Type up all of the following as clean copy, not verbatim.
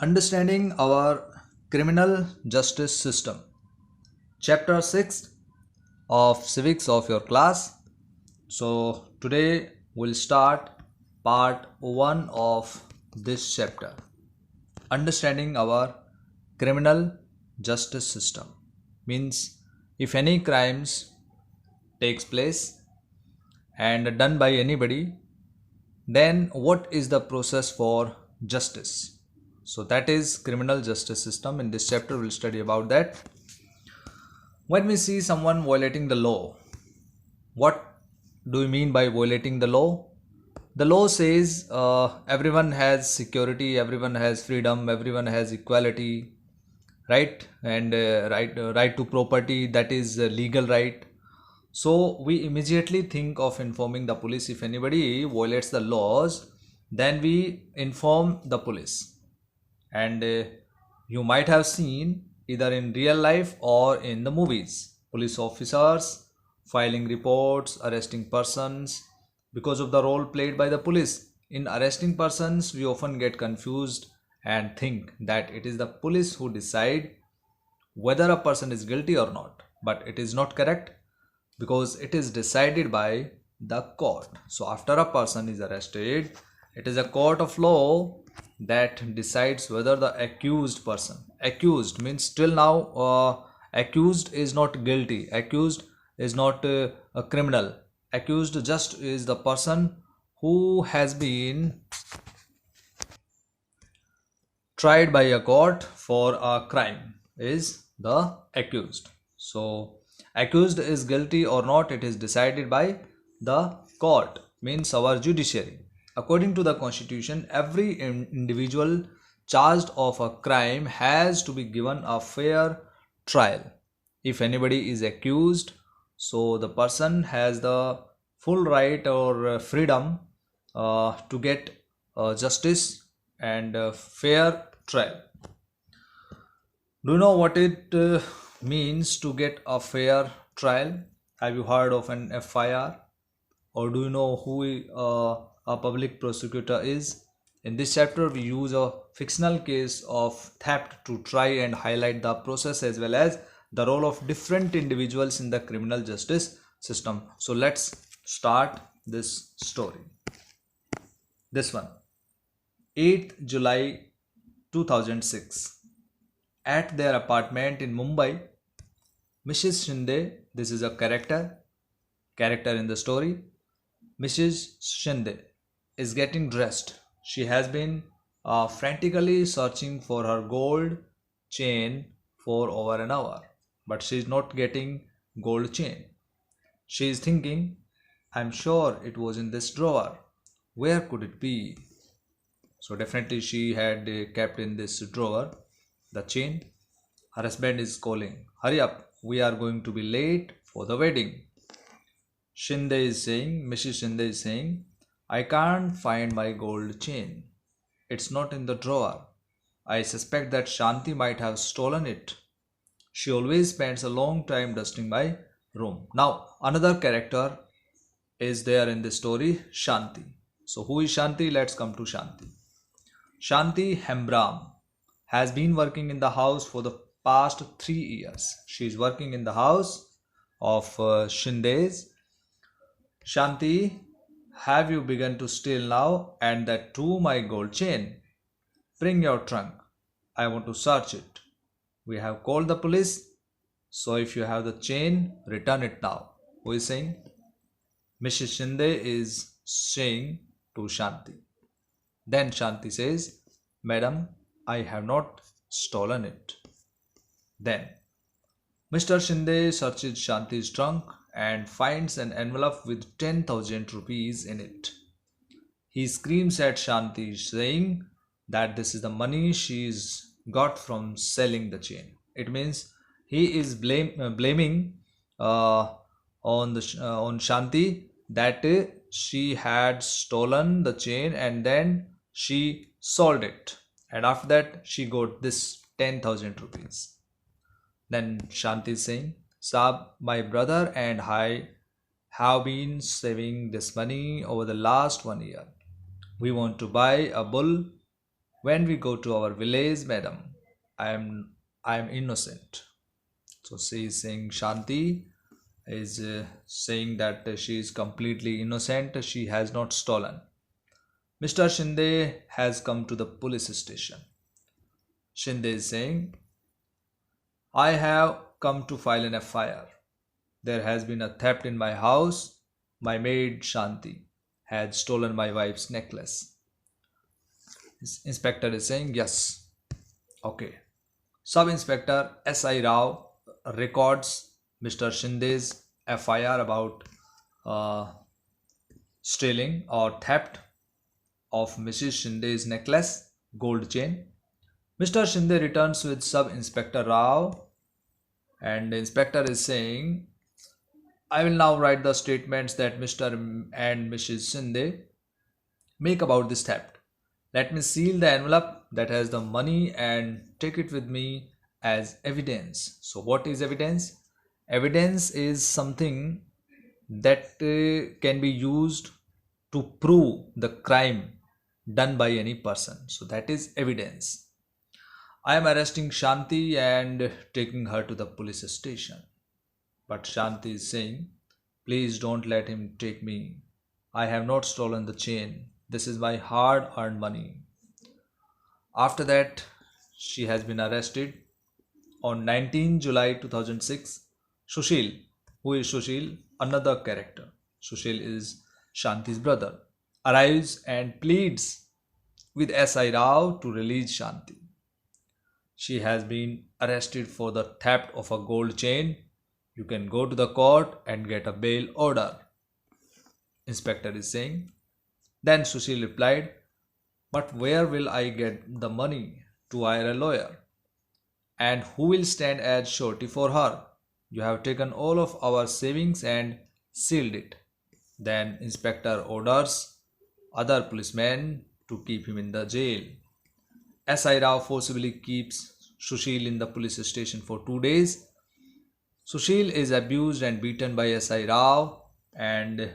Understanding our criminal justice system. Chapter 6 of civics of your class. So, today we'll start part 1 of this chapter. Understanding our criminal justice system means if any crimes takes place and done by anybody, then what is the process for justice? So that is criminal justice system. In this chapter we'll study about that. When we see someone violating the law, what do we mean by violating the law? The law says everyone has security, everyone has freedom, everyone has equality, right? And right to property, that is legal right. So we immediately think of informing the police. If anybody violates the laws, then we inform the police. And you might have seen either in real life or in the movies police officers filing reports, arresting persons because of the role played by the police. In arresting persons, we often get confused and think that it is the police who decide whether a person is guilty or not, but it is not correct because it is decided by the court. So after a person is arrested, it is a court of law that decides whether the accused person, accused means till now accused is not guilty, accused is not a criminal, accused just is the person who has been tried by a court for a crime is the accused. So accused is guilty or not, it is decided by the court, means our judiciary. According to the constitution, every individual charged of a crime has to be given a fair trial. If anybody is accused, so the person has the full right or freedom to get justice and fair trial. Do you know what it means to get a fair trial? Have you heard of an FIR? Or do you know who a public prosecutor is? In this chapter, we use a fictional case of theft to try and highlight the process as well as the role of different individuals in the criminal justice system. So let's start this story. This one, 8th July 2006. At their apartment in Mumbai, Mrs. Shinde, this is a character in the story. Mrs. Shinde is getting dressed. She has been frantically searching for her gold chain for over an hour, but she is not getting gold chain. She is thinking, I'm sure it was in this drawer. Where could it be? So definitely she had kept in this drawer the chain. Her husband is calling, hurry up, we are going to be late for the wedding. Mrs. Shinde is saying, I can't find my gold chain. It's not in the drawer. I suspect that Shanti might have stolen it. She always spends a long time dusting my room. Now, another character is there in this story, Shanti. So, who is Shanti? Let's come to Shanti. Shanti Hembram has been working in the house for the past 3 years. She is working in the house of Shinde's. Shanti, have you begun to steal now? And that too, my gold chain. Bring your trunk. I want to search it. We have called the police. So if you have the chain, return it now. Who is saying? Mrs. Shinde is saying to Shanti. Then Shanti says, Madam, I have not stolen it. Then Mr. Shinde searches Shanti's trunk and finds an envelope with 10,000 rupees in it. He screams at Shanti, saying that this is the money she's got from selling the chain. It means he is blaming on Shanti that she had stolen the chain and then she sold it, and after that she got this 10,000 rupees. Then Shanti is saying, Saab, my brother and I have been saving this money over the last 1 year. We want to buy a bull when we go to our village, madam, I am innocent. So she is saying, Shanti is saying that she is completely innocent, she has not stolen. Mr. Shinde has come to the police station. Shinde is saying, I have come to file an FIR. There has been a theft in my house. My maid Shanti had stolen my wife's necklace. Inspector is saying, yes. Okay. Sub Inspector S.I. Rao records Mr. Shinde's FIR about uh, stealing or theft of Mrs. Shinde's necklace, gold chain. Mr. Shinde returns with Sub Inspector Rao, and the inspector is saying, I will now write the statements that Mr. and Mrs. Shinde make about this theft. Let me seal the envelope that has the money and take it with me as evidence. So, what is evidence? Evidence is something that can be used to prove the crime done by any person. So, that is evidence. I am arresting Shanti and taking her to the police station. But Shanti is saying, please don't let him take me. I have not stolen the chain. This is my hard earned money. After that, she has been arrested. On 19 July 2006, Sushil, who is Sushil? Another character. Sushil is Shanti's brother, arrives and pleads with S.I. Rao to release Shanti. She has been arrested for the theft of a gold chain. You can go to the court and get a bail order. Inspector is saying. Then Sushil replied, but where will I get the money to hire a lawyer? And who will stand as surety for her? You have taken all of our savings and sealed it. Then Inspector orders other policemen to keep him in the jail. S.I. Rao forcibly keeps Sushil in the police station for 2 days. Sushil is abused and beaten by S.I. Rao and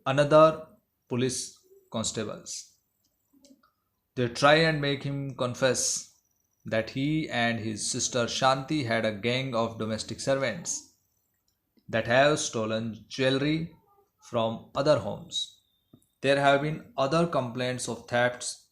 another police constables. They try and make him confess that he and his sister Shanti had a gang of domestic servants that have stolen jewelry from other homes. There have been other complaints of thefts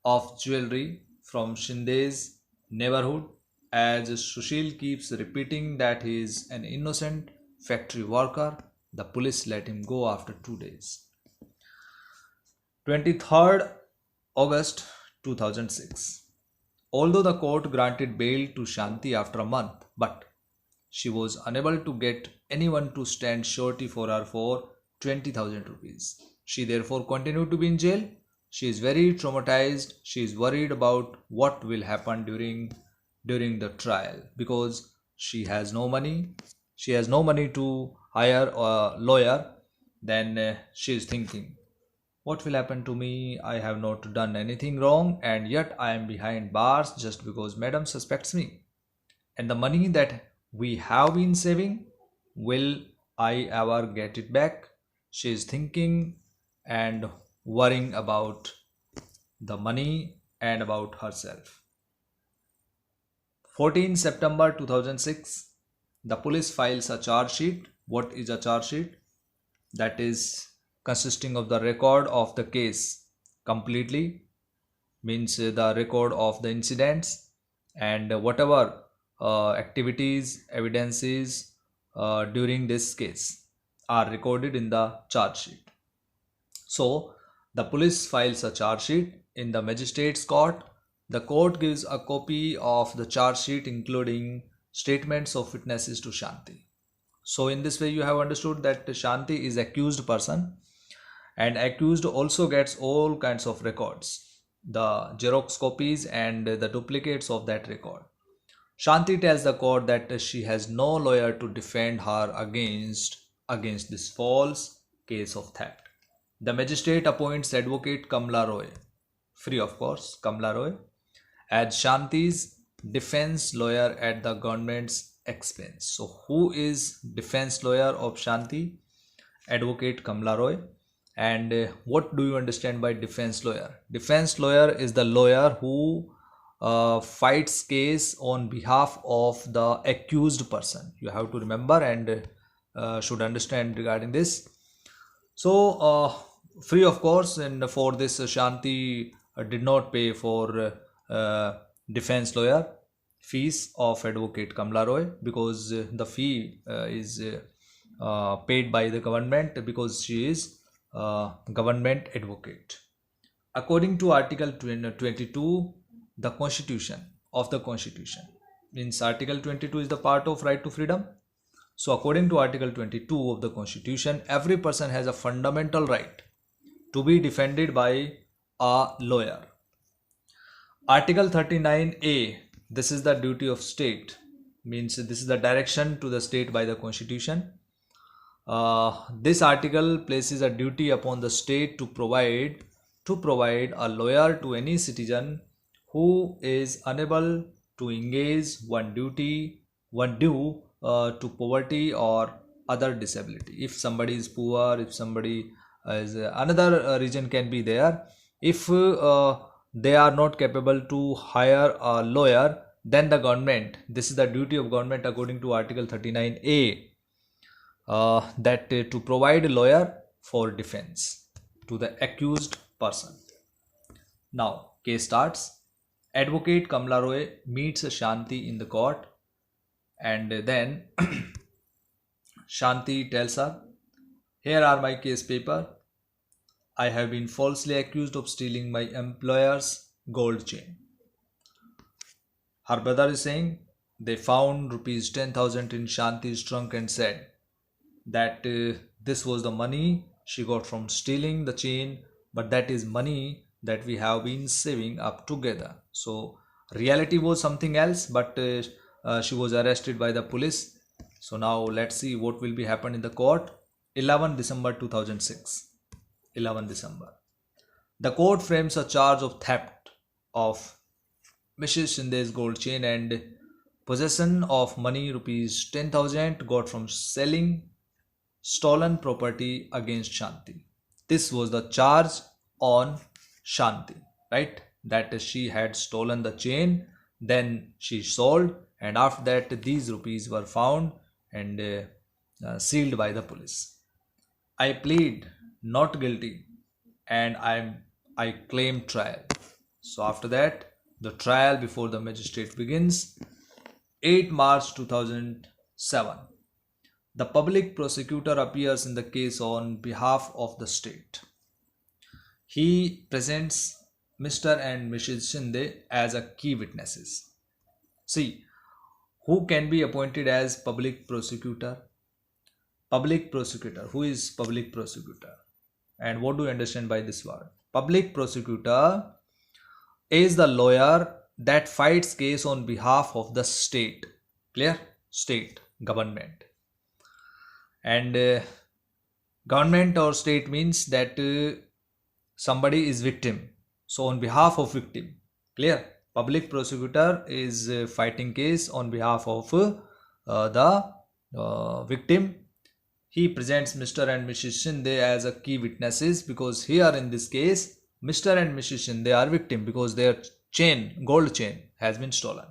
of jewelry from Shinde's neighborhood, as Sushil keeps repeating that he is an innocent factory worker. The police let him go after 2 days. 23rd August 2006. Although the court granted bail to Shanti after a month, but she was unable to get anyone to stand surety for her for 20,000 rupees. She therefore continued to be in jail. She is very traumatized. She is worried about what will happen during the trial because she has no money. She has no money to hire a lawyer. Then she is thinking, what will happen to me? I have not done anything wrong and yet I am behind bars just because madam suspects me. And the money that we have been saving, will I ever get it back? She is thinking and worrying about the money and about herself. 14 September 2006, the police files a charge sheet. What is a charge sheet? That is consisting of the record of the case completely, means the record of the incidents and whatever activities, evidences during this case are recorded in the charge sheet. So the police files a charge sheet in the magistrate's court. The court gives a copy of the charge sheet including statements of witnesses to Shanti. So in this way you have understood that Shanti is accused person, and accused also gets all kinds of records, the Xerox copies and the duplicates of that record. Shanti tells the court that she has no lawyer to defend her against this false case of theft. The magistrate appoints advocate Kamla Roy, free of course, Kamla Roy, as Shanti's defense lawyer at the government's expense. So who is defense lawyer of Shanti? Advocate Kamla Roy. And what do you understand by defense lawyer? Defense lawyer is the lawyer who fights case on behalf of the accused person. You have to remember and should understand regarding this. So free of course, and for this Shanti did not pay for defense lawyer fees of advocate Kamla Roy, because the fee is paid by the government, because she is government advocate. According to Article 22, the Constitution of the Constitution, means Article 22 is the part of right to freedom. So according to Article 22 of the Constitution, every person has a fundamental right to be defended by a lawyer. Article 39A, this is the duty of state, means this is the direction to the state by the Constitution. This article places a duty upon the state to provide a lawyer to any citizen who is unable to engage one due to poverty or other disability. If somebody is poor, if somebody is another reason can be there, if they are not capable to hire a lawyer, then the government, this is the duty of government according to Article 39A, that to provide a lawyer for defense to the accused person. Now case starts. Advocate Kamla Roy meets Shanti in the court, and then Shanti tells her, "Here are my case paper. I have been falsely accused of stealing my employer's gold chain." Her brother is saying they found rupees 10,000 in Shanti's trunk and said that this was the money she got from stealing the chain, but that is money that we have been saving up together. So reality was something else, but she was arrested by the police. So now let's see what will be happen in the court. 11 December 2006. 11 December. The court frames a charge of theft of Mrs. Shinde's gold chain and possession of money rupees 10,000 got from selling stolen property against Shanti. This was the charge on Shanti, right? That she had stolen the chain, then she sold, and after that these rupees were found and sealed by the police. I plead not guilty and I claim trial. So after that the trial before the magistrate begins. 8 March 2007. The public prosecutor appears in the case on behalf of the state. He presents Mr. and Mrs. Shinde as a key witnesses. See, who can be appointed as public prosecutor? Public prosecutor. Who is public prosecutor? And what do you understand by this word? Public prosecutor is the lawyer that fights case on behalf of the state. Clear? State, government. And government or state means that somebody is victim. So on behalf of victim. Clear? Public prosecutor is fighting case on behalf of the victim. He presents Mr. and Mrs. Shinde as a key witnesses, because here in this case Mr. and Mrs. Shinde are victim because their chain, gold chain, has been stolen.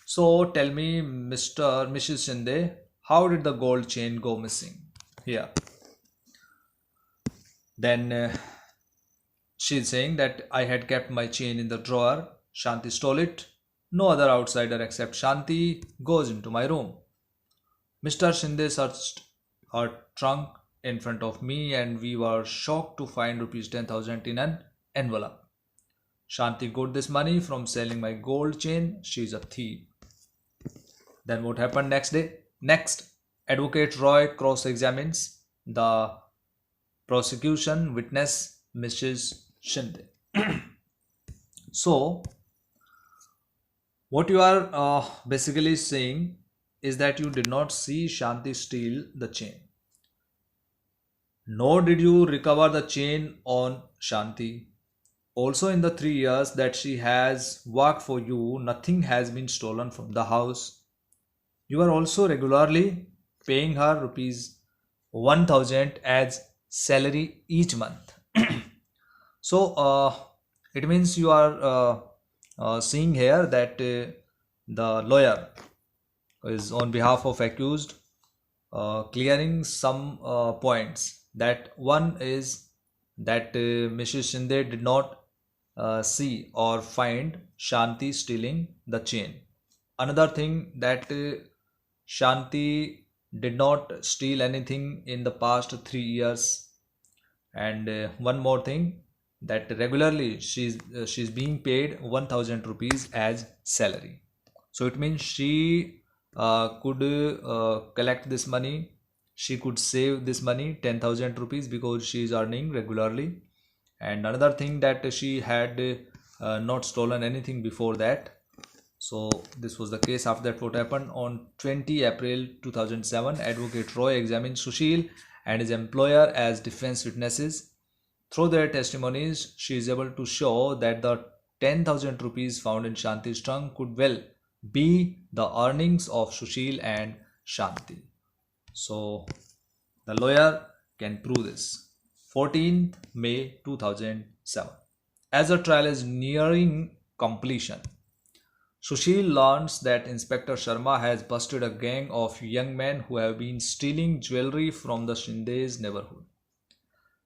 So tell me, Mr. Mrs. Shinde, how did the gold chain go missing? Here. Then she is saying that I had kept my chain in the drawer. Shanti stole it. No other outsider except Shanti goes into my room. Mr. Shinde searched her trunk in front of me and we were shocked to find rupees 10,000 in an envelope. Shanti got this money from selling my gold chain. She is a thief. Then what happened next day? Next, Advocate Roy cross-examines the prosecution witness Mrs. Shinde. So what you are basically saying is that you did not see Shanti steal the chain. Nor did you recover the chain on Shanti. Also in the 3 years that she has worked for you, nothing has been stolen from the house. You are also regularly paying her rupees 1,000 as salary each month. So it means you are seeing here that the lawyer is on behalf of accused clearing some points. That one is that Mrs. Shinde did not see or find Shanti stealing the chain. Another thing that Shanti did not steal anything in the past 3 years. And one more thing, that regularly she's being paid 1000 rupees as salary. So it means she could collect this money, she could save this money 10,000 rupees because she is earning regularly. And another thing, that she had not stolen anything before that. So this was the case. After that, what happened on 20 April 2007, Advocate Roy examined Sushil and his employer as defense witnesses. Through their testimonies, she is able to show that the 10,000 rupees found in Shanti's trunk could well be the earnings of Sushil and Shanti. So the lawyer can prove this. 14th May 2007. As the trial is nearing completion, Sushil learns that Inspector Sharma has busted a gang of young men who have been stealing jewelry from the Shinde's neighborhood.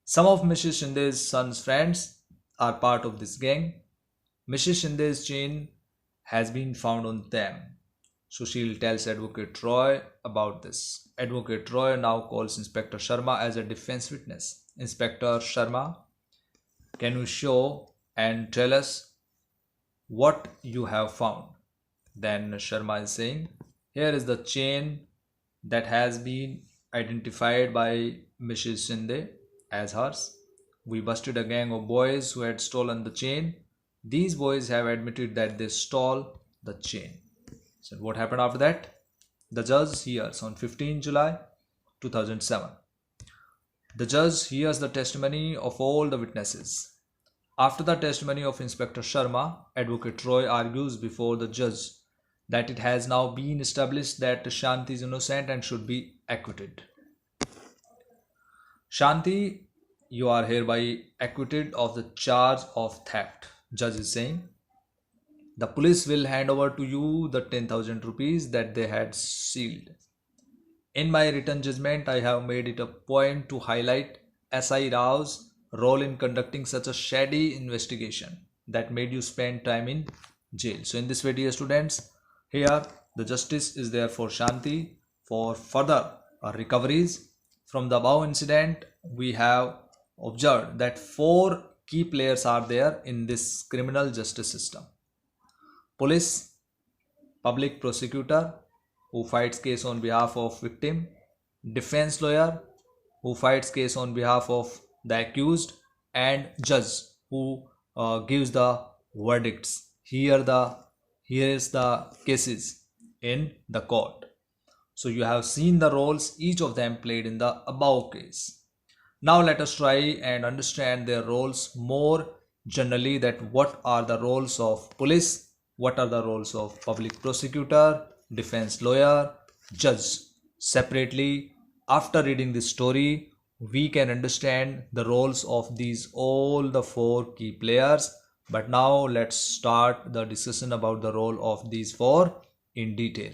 Some of Mrs. Shinde's son's friends are part of this gang. Mrs. Shinde's chain has been found on them. Sushil tells Advocate Roy about this. Advocate Roy now calls Inspector Sharma as a defense witness. Inspector Sharma, can you show and tell us what you have found? Then Sharma is saying, here is the chain that has been identified by Mrs. Shinde as hers. We busted a gang of boys who had stolen the chain. These boys have admitted that they stole the chain. So what happened after that? The judge hears on 15 July 2007. The judge hears the testimony of all the witnesses. After the testimony of Inspector Sharma, Advocate Roy argues before the judge that it has now been established that Shanti is innocent and should be acquitted. Shanti, you are hereby acquitted of the charge of theft. Judge is saying, the police will hand over to you the 10,000 rupees that they had sealed. In my written judgment, I have made it a point to highlight S.I. Rao's role in conducting such a shady investigation that made you spend time in jail. So in this way, dear students, here the justice is there for Shanti for further recoveries. From the above incident, we have observed that 4 key players are there in this criminal justice system. Police, public prosecutor who fights case on behalf of victim, defense lawyer who fights case on behalf of the accused, and judge who gives the verdicts. Here is the cases in the court. So you have seen the roles each of them played in the above case. Now let us try and understand their roles more generally, that what are the roles of police, what are the roles of public prosecutor, defense lawyer, judge separately. After reading this story, we can understand the roles of these all the 4 key players. But now let's start the discussion about the role of these 4 in detail.